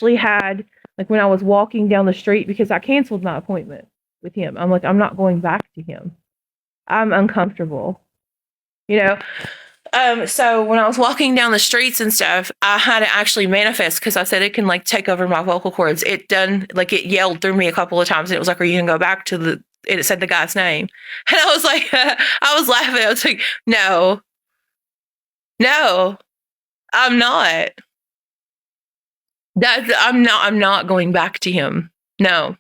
actually had, like, when I was walking down the street, because I canceled my appointment with him. I'm like, I'm not going back to him. I'm uncomfortable. So when I was walking down the streets and stuff, I had to actually manifest because I said it can like take over my vocal cords. It yelled through me a couple of times and it was like, are you going to go back to it said the guy's name. And I was like, I was laughing. I was like, no, I'm not. I'm not going back to him. No.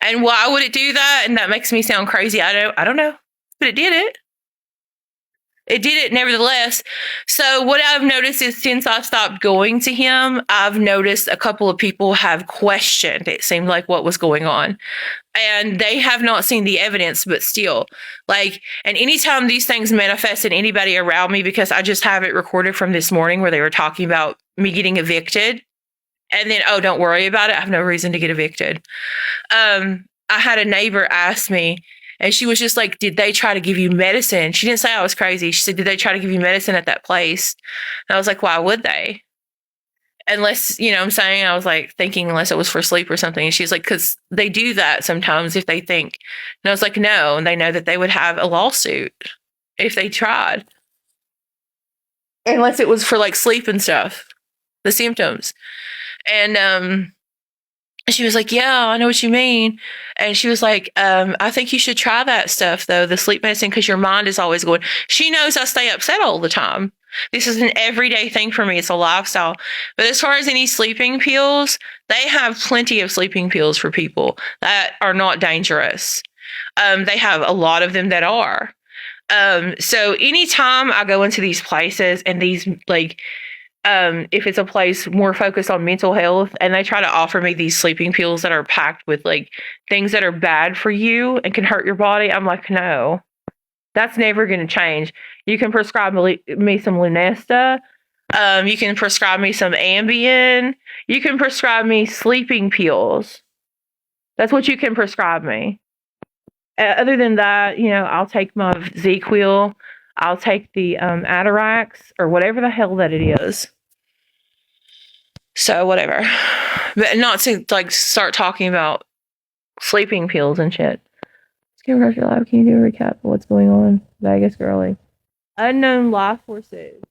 And why would it do that? And that makes me sound crazy. I don't know, but it did it. It did it nevertheless. So what I've noticed is since I stopped going to him, I've noticed a couple of people have questioned, it seemed like, what was going on. And they have not seen the evidence, but still, like, and anytime these things manifest in anybody around me, because I just have it recorded from this morning where they were talking about me getting evicted. And then, oh, don't worry about it. I have no reason to get evicted. I had a neighbor ask me, and she was just like, did they try to give you medicine? She didn't say I was crazy. She said, did they try to give you medicine at that place? And I was like, why would they? Unless, you know what I'm saying? I was like thinking unless it was for sleep or something. And she's like, because they do that sometimes if they think. And I was like, no. And they know that they would have a lawsuit if they tried. Unless it was for like sleep and stuff, the symptoms. And she was like, yeah, I know what you mean. And she was like, I think you should try that stuff, though, the sleep medicine, because your mind is always going. She knows I stay upset all the time. This is an everyday thing for me. It's a lifestyle. But as far as any sleeping pills, they have plenty of sleeping pills for people that are not dangerous. They have a lot of them that are. So anytime I go into these places and these, like, if it's a place more focused on mental health and they try to offer me these sleeping pills that are packed with like things that are bad for you and can hurt your body, I'm like, no, that's never going to change. You can prescribe me some Lunesta. You can prescribe me some Ambien. You can prescribe me sleeping pills. That's what you can prescribe me. Other than that, I'll take my ZQuil. I'll take the Atarax or whatever the hell that it is. So whatever. But not to like start talking about sleeping pills and shit. Let's get across your life. Can you do a recap of what's going on? Vegas girly. Unknown life forces.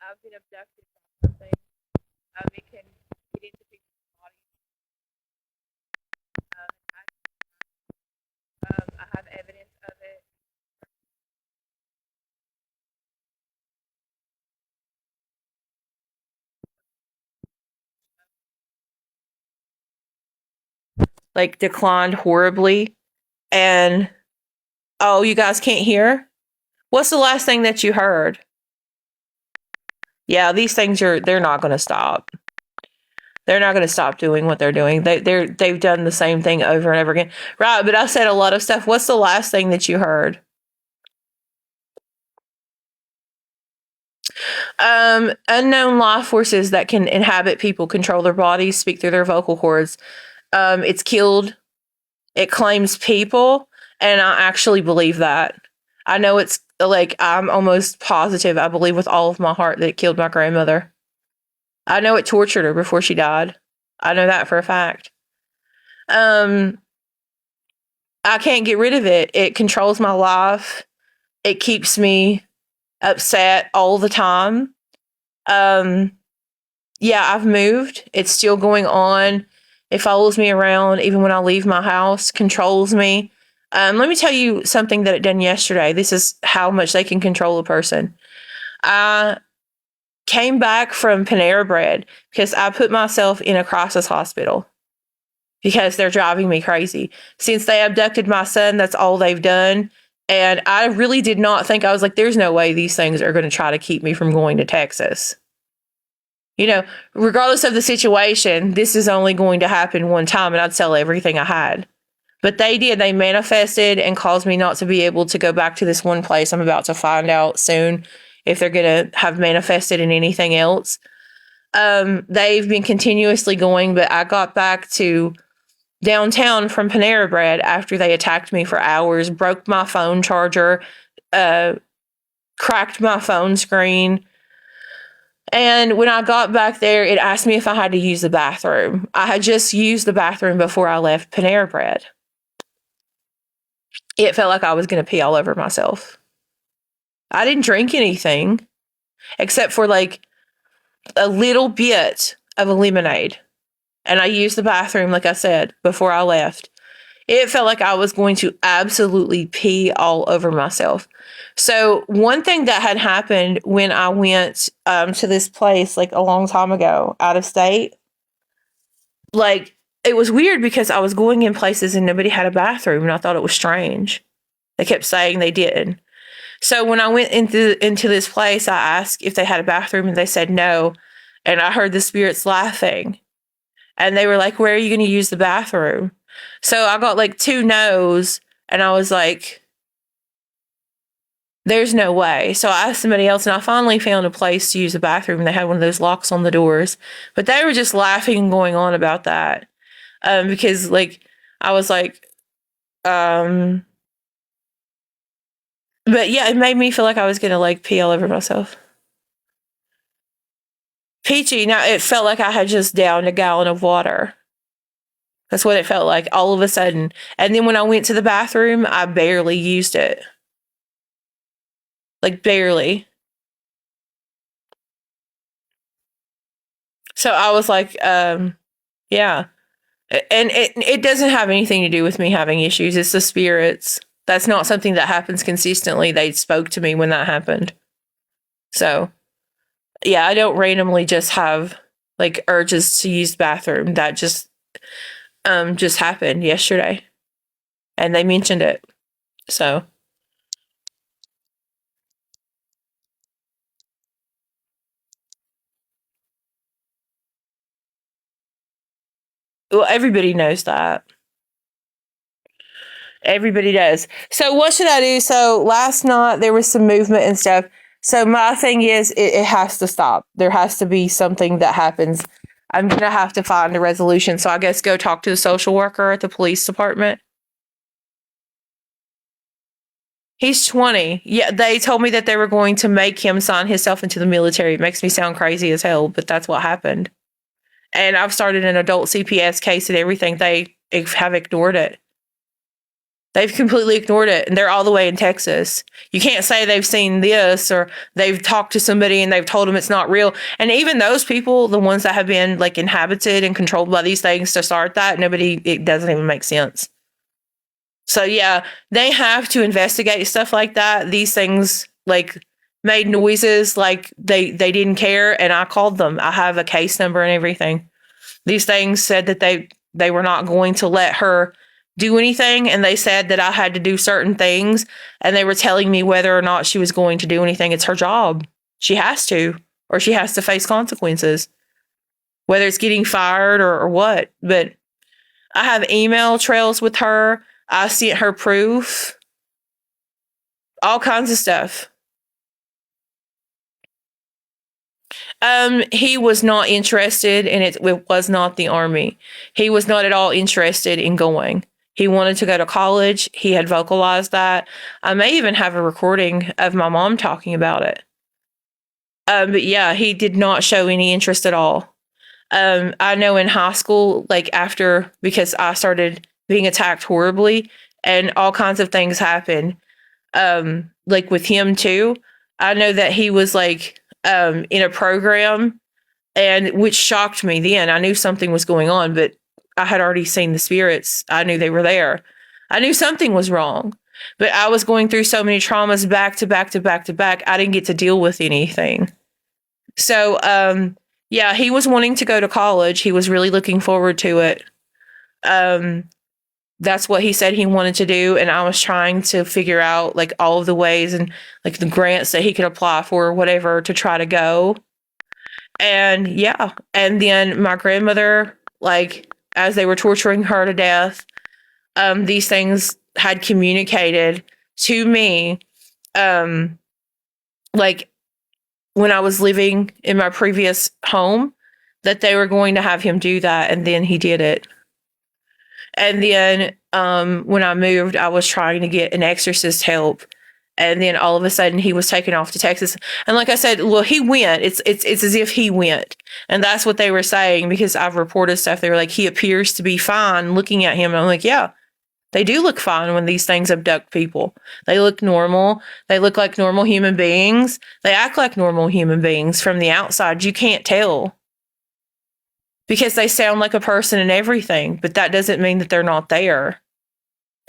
I've been abducted by something. It can get into people's bodies. I have evidence of it. Like declined horribly. And oh, you guys can't hear? What's the last thing that you heard? Yeah, these things they're not going to stop. They're not going to stop doing what they're doing. They've done the same thing over and over again. Right, but I said a lot of stuff. What's the last thing that you heard? Unknown life forces that can inhabit people, control their bodies, speak through their vocal cords. It's killed. It claims people, and I actually believe that. I know it's like I'm almost positive. I believe with all of my heart that it killed my grandmother. I know it tortured her before she died. I know that for a fact. I can't get rid of it. It controls my life. It keeps me upset all the time. Yeah, I've moved. It's still going on. It follows me around even when I leave my house, controls me. Let me tell you something that it done yesterday. This is how much they can control a person. I came back from Panera Bread because I put myself in a crisis hospital because they're driving me crazy. Since they abducted my son, that's all they've done. And I really did not think, I was like, there's no way these things are going to try to keep me from going to Texas. Regardless of the situation, this is only going to happen one time and I'd sell everything I had. But they did. They manifested and caused me not to be able to go back to this one place. I'm about to find out soon if they're going to have manifested in anything else. They've been continuously going, but I got back to downtown from Panera Bread after they attacked me for hours, broke my phone charger, cracked my phone screen. And when I got back there, it asked me if I had to use the bathroom. I had just used the bathroom before I left Panera Bread. It felt like I was going to pee all over myself. I didn't drink anything except for like a little bit of a lemonade. And I used the bathroom, like I said, before I left. It felt like I was going to absolutely pee all over myself. So one thing that had happened when I went to this place like a long time ago out of state, like it was weird because I was going in places and nobody had a bathroom, and I thought it was strange. They kept saying they didn't. So when I went into this place, I asked if they had a bathroom, and they said no. And I heard the spirits laughing, and they were like, "Where are you going to use the bathroom?" So I got like 2 no's, and I was like, there's no way. So I asked somebody else, and I finally found a place to use the bathroom. They had one of those locks on the doors, but they were just laughing and going on about that. Because like, I was like, but yeah, it made me feel like I was going to like pee all over myself. Peachy. Now it felt like I had just downed a gallon of water. That's what it felt like all of a sudden. And then when I went to the bathroom, I barely used it. Like barely. So I was like, yeah. And it doesn't have anything to do with me having issues. It's the spirits. That's not something that happens consistently. They spoke to me when that happened. So, yeah, I don't randomly just have like urges to use the bathroom. That just happened yesterday. And they mentioned it. So, well, everybody knows that. Everybody does. So what should I do? So last night there was some movement and stuff. So my thing is it has to stop. There has to be something that happens. I'm going to have to find a resolution. So I guess go talk to the social worker at the police department. He's 20. Yeah, they told me that they were going to make him sign himself into the military. It makes me sound crazy as hell, but that's what happened. And I've started an adult CPS case and everything. They have ignored it. They've completely ignored it, and they're all the way in Texas. You can't say they've seen this or they've talked to somebody and they've told them it's not real. And even those people, the ones that have been like inhabited and controlled by these things to start that, it doesn't even make sense. So yeah, they have to investigate stuff like that. These things like made noises like they didn't care, and I called them. I have a case number and everything. These things said that they were not going to let her do anything, and they said that I had to do certain things, and they were telling me whether or not she was going to do anything. It's her job. She has to, or she has to face consequences, whether it's getting fired or what. But I have email trails with her. I sent her proof, all kinds of stuff. He was not interested, and it was not the Army. He was not at all interested in going. He wanted to go to college. He had vocalized that. I may even have a recording of my mom talking about it. But yeah, he did not show any interest at all. I know in high school, like because I started being attacked horribly and all kinds of things happened. Like with him too. I know that he was like in a program, and which shocked me then. I knew something was going on, but I had already seen the spirits. I knew they were there. I knew something was wrong, but I was going through so many traumas back to back to back to back. I didn't get to deal with anything. So, yeah, he was wanting to go to college. He was really looking forward to it. That's what he said he wanted to do. And I was trying to figure out like all of the ways and like the grants that he could apply for or whatever to try to go. And yeah. And then my grandmother, like, as they were torturing her to death, these things had communicated to me, like when I was living in my previous home, that they were going to have him do that, and then he did it. And then when I moved, I was trying to get an exorcist help, And then all of a sudden he was taken off to Texas. And like I said, well, he went. It's as if he went. And that's what they were saying, because I've reported stuff. They were like, he appears to be fine, looking at him. And I'm like, yeah, they do look fine when these things abduct people. They look normal. They look like normal human beings. They act like normal human beings from the outside. You can't tell, because they sound like a person and everything, but that doesn't mean that they're not there.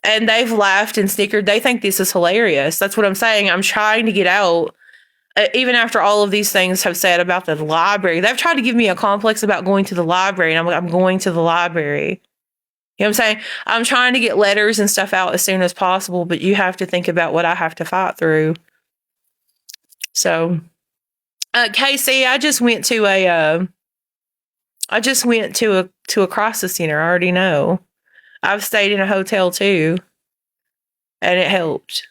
And they've laughed and snickered. They think this is hilarious. That's what I'm saying. I'm trying to get out. Even after all of these things have said about the library, they've tried to give me a complex about going to the library. And I'm like, I'm going to the library. You know what I'm saying? I'm trying to get letters and stuff out as soon as possible, but you have to think about what I have to fight through. So, Casey, I just went to a crisis center. I already know. I've stayed in a hotel too, and it helped.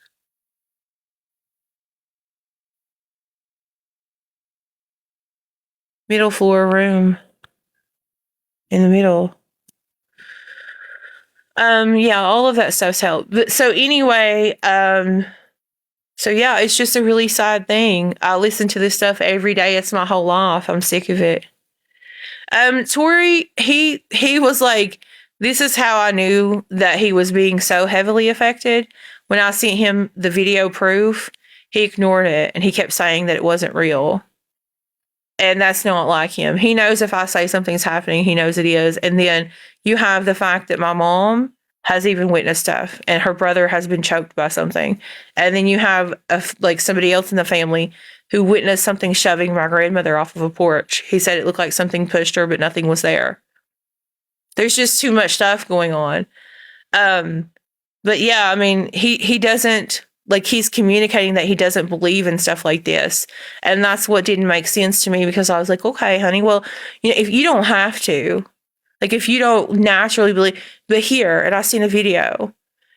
Middle floor room in the middle. Yeah, all of that stuff's helped. But so anyway, so yeah, it's just a really sad thing. I listen to this stuff every day. It's my whole life. I'm sick of it. Tori, he was like, this is how I knew that he was being so heavily affected. When I sent him the video proof, he ignored it and he kept saying that it wasn't real. And that's not like him. He knows if I say something's happening, he knows it is. And then you have the fact that my mom has even witnessed stuff and her brother has been choked by something. And then you have like somebody else in the family who witnessed something shoving my grandmother off of a porch. He said it looked like something pushed her, but nothing was there. There's just too much stuff going on. But yeah, I mean, he doesn't, like, he's communicating that he doesn't believe in stuff like this. And that's what didn't make sense to me, because I was like, okay, honey, well, you know, if you don't have to, like, if you don't naturally believe, but here, and I seen a video,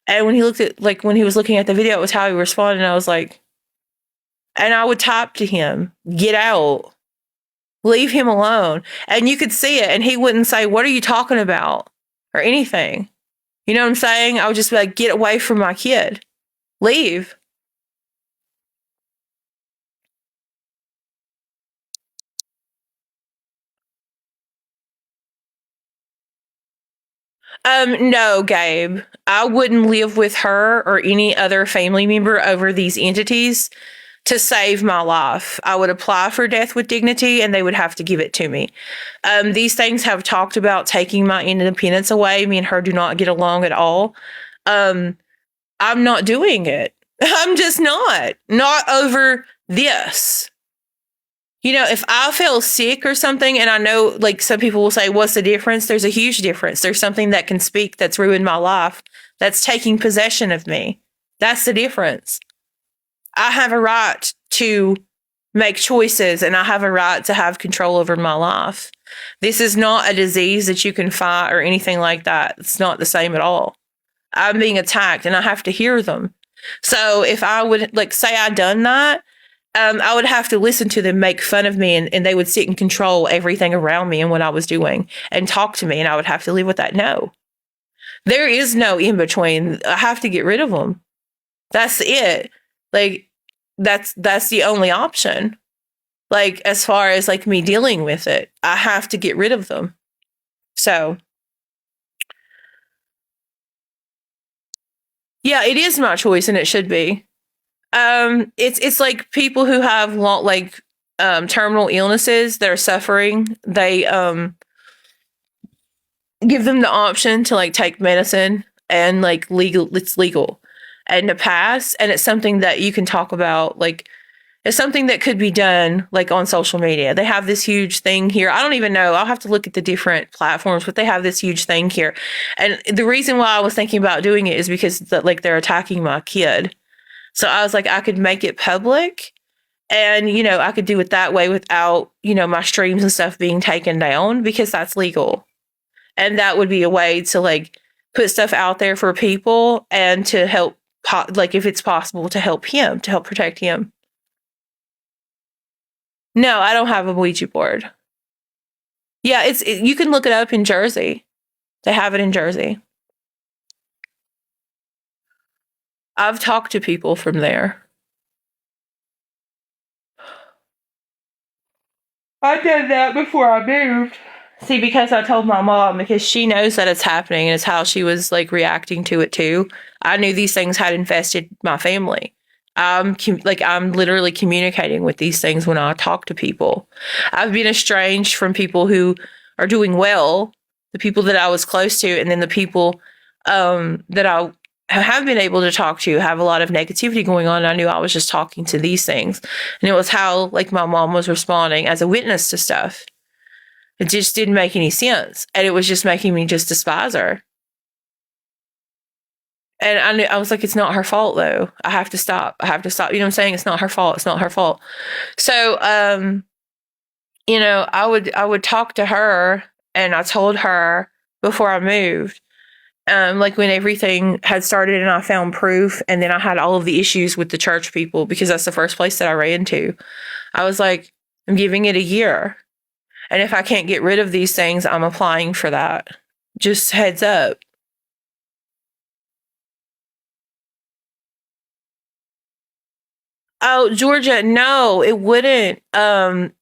and when he looked at, like, when he was looking at the video, it was how he responded, and I was like, and I would type to him, get out, leave him alone. And you could see it, and he wouldn't say, what are you talking about? Or anything. You know what I'm saying? I would just be like, get away from my kid. Leave. No, Gabe. I wouldn't live with her or any other family member over these entities to save my life. I would apply for death with dignity and they would have to give it to me. These things have talked about taking my independence away. Me and her do not get along at all. I'm not doing it. I'm just not over this. You know, if I feel sick or something, and I know, like, some people will say, what's the difference? There's a huge difference. There's something that can speak that's ruined my life, that's taking possession of me. That's the difference. I have a right to make choices, and I have a right to have control over my life. This is not a disease that you can fight or anything like that. It's not the same at all. I'm being attacked, and I have to hear them. So if I would, like, say I'd done that, I would have to listen to them make fun of me, and they would sit and control everything around me and what I was doing and talk to me, and I would have to live with that. No. There is no in between. I have to get rid of them. That's it. Like, that's the only option. Like, as far as, like, me dealing with it, I have to get rid of them. So, yeah, it is my choice, and it should be. It's like people who have terminal illnesses that are suffering. They give them the option to, like, take medicine, and, like, it's legal and to pass, and it's something that you can talk about. Like, it's something that could be done, like, on social media. They have this huge thing here. I don't even know. I'll have to look at the different platforms, but they have this huge thing here. And the reason why I was thinking about doing it is because they're attacking my kid. So I was like, I could make it public, and, you know, I could do it that way without, you know, my streams and stuff being taken down, because that's legal. And that would be a way to, like, put stuff out there for people and to help, like, if it's possible, to help protect him. No, I don't have a Ouija board. Yeah, you can look it up in Jersey. They have it in Jersey. I've talked to people from there. I did that before I moved. See, because I told my mom, because she knows that it's happening and it's how she was like reacting to it too. I knew these things had infested my family. I'm literally communicating with these things when I talk to people. I've been estranged from people who are doing well, the people that I was close to, and then the people that I have been able to talk to have a lot of negativity going on. And I knew I was just talking to these things, and it was how like my mom was responding as a witness to stuff. It just didn't make any sense, and it was just making me just despise her. And I was like, it's not her fault though. I have to stop. I have to stop. You know what I'm saying? It's not her fault. It's not her fault. So, I would talk to her, and I told her before I moved, like when everything had started and I found proof, and then I had all of the issues with the church people because that's the first place that I ran to. I was like, I'm giving it a year. And if I can't get rid of these things, I'm applying for that. Just heads up. Oh, Georgia, no, it wouldn't.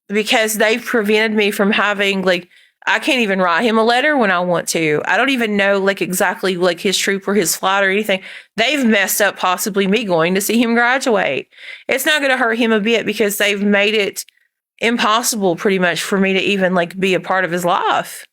Because they've prevented me from having like I can't even write him a letter when I want to. I don't even know like exactly like his troop or his flight or anything. They've messed up possibly me going to see him graduate. It's not going to hurt him a bit because they've made it impossible pretty much for me to even like be a part of his life.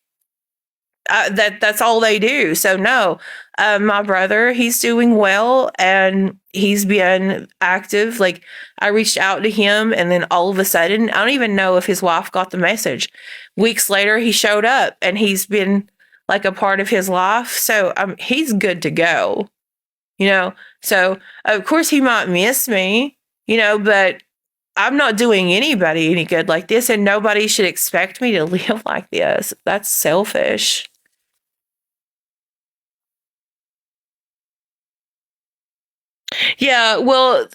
That's all they do. So no, my brother, he's doing well and he's been active. Like I reached out to him, and then all of a sudden, I don't even know if his wife got the message. Weeks later, he showed up, and he's been like a part of his life. So he's good to go. You know. So of course he might miss me. But I'm not doing anybody any good like this, and nobody should expect me to live like this. That's selfish. Yeah, well,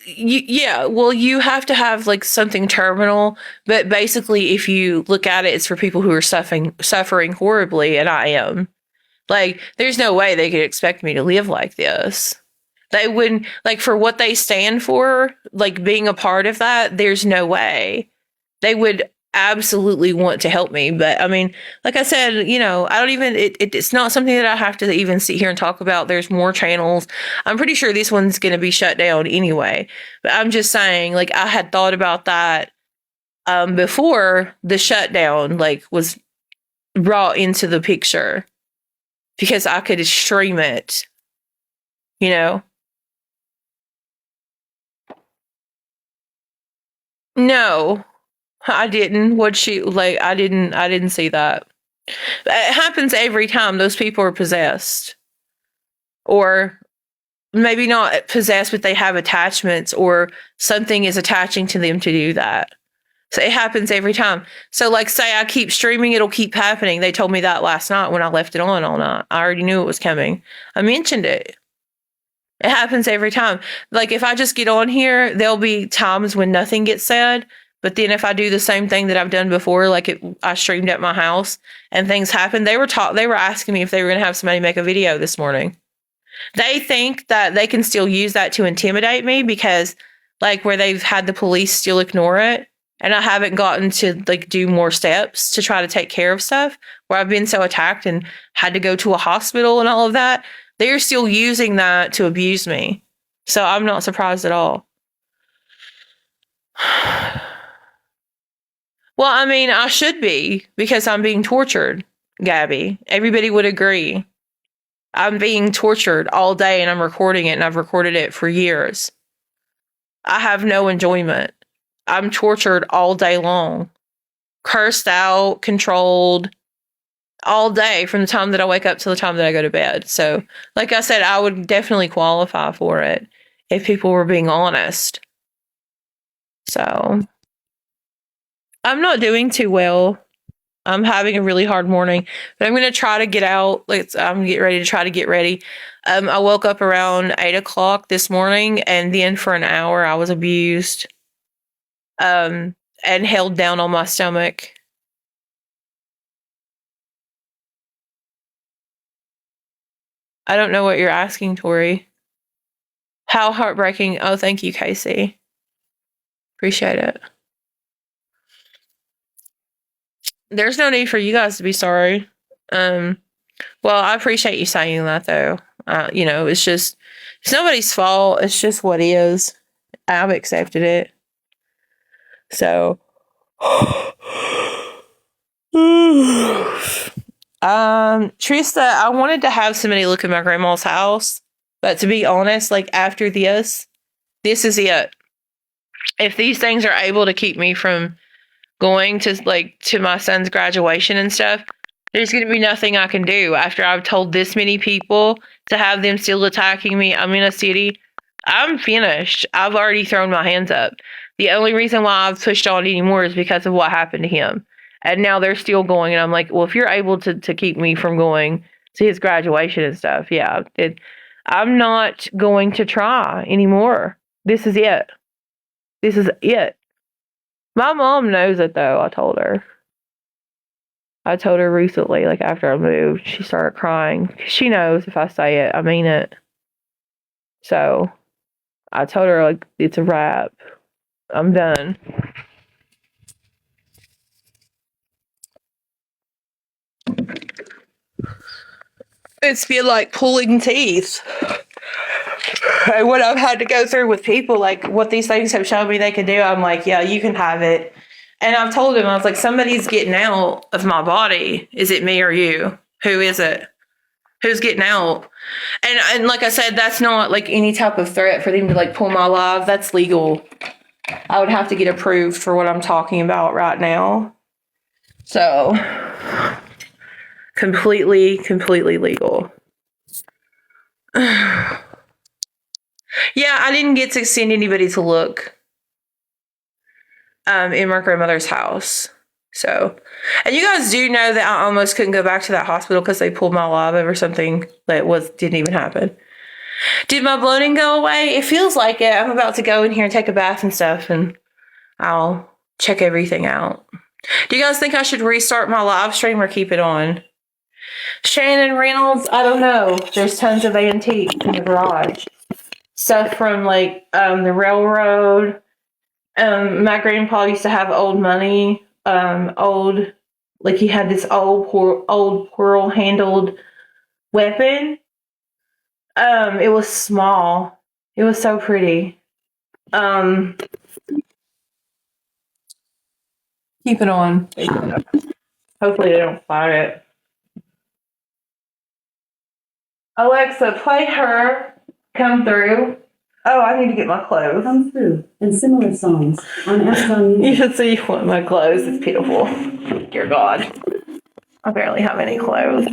you have to have like something terminal, but basically if you look at it, it's for people who are suffering horribly, and I am. Like there's no way they could expect me to live like this. They wouldn't like for what they stand for, like being a part of that, there's no way. They would absolutely want to help me. But I mean, like I said, I don't even, it's not something that I have to even sit here and talk about. There's more channels. I'm pretty sure this one's going to be shut down anyway. But I'm just saying, like, I had thought about that before the shutdown, like, was brought into the picture because I could stream it, you know? No, I didn't. What she like? I didn't see that. It happens every time those people are possessed, or maybe not possessed, but they have attachments, or something is attaching to them to do that. So it happens every time. So, like, say I keep streaming, it'll keep happening. They told me that last night when I left it on all night. I already knew it was coming. I mentioned it. It happens every time. Like if I just get on here, there'll be times when nothing gets said. But then if I do the same thing that I've done before, like I streamed at my house and things happen, they were asking me if they were going to have somebody make a video this morning. They think that they can still use that to intimidate me because like where they've had the police still ignore it. And I haven't gotten to like do more steps to try to take care of stuff where I've been so attacked and had to go to a hospital and all of that. They're still using that to abuse me. So I'm not surprised at all. Well, I mean, I should be because I'm being tortured, Gabby. Everybody would agree. I'm being tortured all day and I'm recording it, and I've recorded it for years. I have no enjoyment. I'm tortured all day long, cursed out, controlled all day from the time that I wake up to the time that I go to bed. So, like I said, I would definitely qualify for it if people were being honest. So, I'm not doing too well. I'm having a really hard morning, but I'm going to try to get out. I'm getting ready to try to get ready. I woke up around 8 o'clock this morning, and then for an hour I was abused, and held down on my stomach. I don't know what you're asking, Tori. How heartbreaking. Oh, thank you, Casey. Appreciate it. there's no need for you guys to be sorry. Well, I appreciate you saying that, though. It's just, it's nobody's fault. It's just what is. I've accepted it. So, Trista, I wanted to have somebody look at my grandma's house, but to be honest, like after this is it. If these things are able to keep me from going to my son's graduation and stuff, there's going to be nothing I can do after I've told this many people to have them still attacking me. I'm in a city. I'm finished. I've already thrown my hands up. The only reason why I've pushed on anymore is because of what happened to him. And now they're still going. And I'm like, well, if you're able to keep me from going to his graduation and stuff, yeah, I'm not going to try anymore. This is it. This is it. My mom knows it, though. I told her recently, like after I moved, she started crying. She knows if I say it, I mean it. So I told her, like, it's a wrap. I'm done. It's been like pulling teeth. And what I've had to go through with people, like what these things have shown me they can do, I'm like, yeah, you can have it. And I've told him, I was like, somebody's getting out of my body. Is it me or you? Who is it? Who's getting out? And like I said, that's not like any type of threat for them to like pull my live. That's legal. I would have to get approved for what I'm talking about right now. So, completely legal. Yeah, I didn't get to send anybody to look in my grandmother's house. So, and you guys do know that I almost couldn't go back to that hospital because they pulled my live over something that didn't even happen. Did my bloating go away? It feels like it. I'm about to go in here and take a bath and stuff, and I'll check everything out. Do you guys think I should restart my live stream or keep it on? Shannon Reynolds, I don't know. There's tons of antiques in the garage. Stuff from like the railroad. My grandpa used to have old money. Like he had this old pearl handled weapon. It was small. It was so pretty. Keep it on. Hopefully they don't fire it. Alexa, play Her. Come Through. Oh, I need to get my clothes. Come Through and similar songs on Amazon Music. You should see my clothes. It's pitiful. Dear God. I barely have any clothes.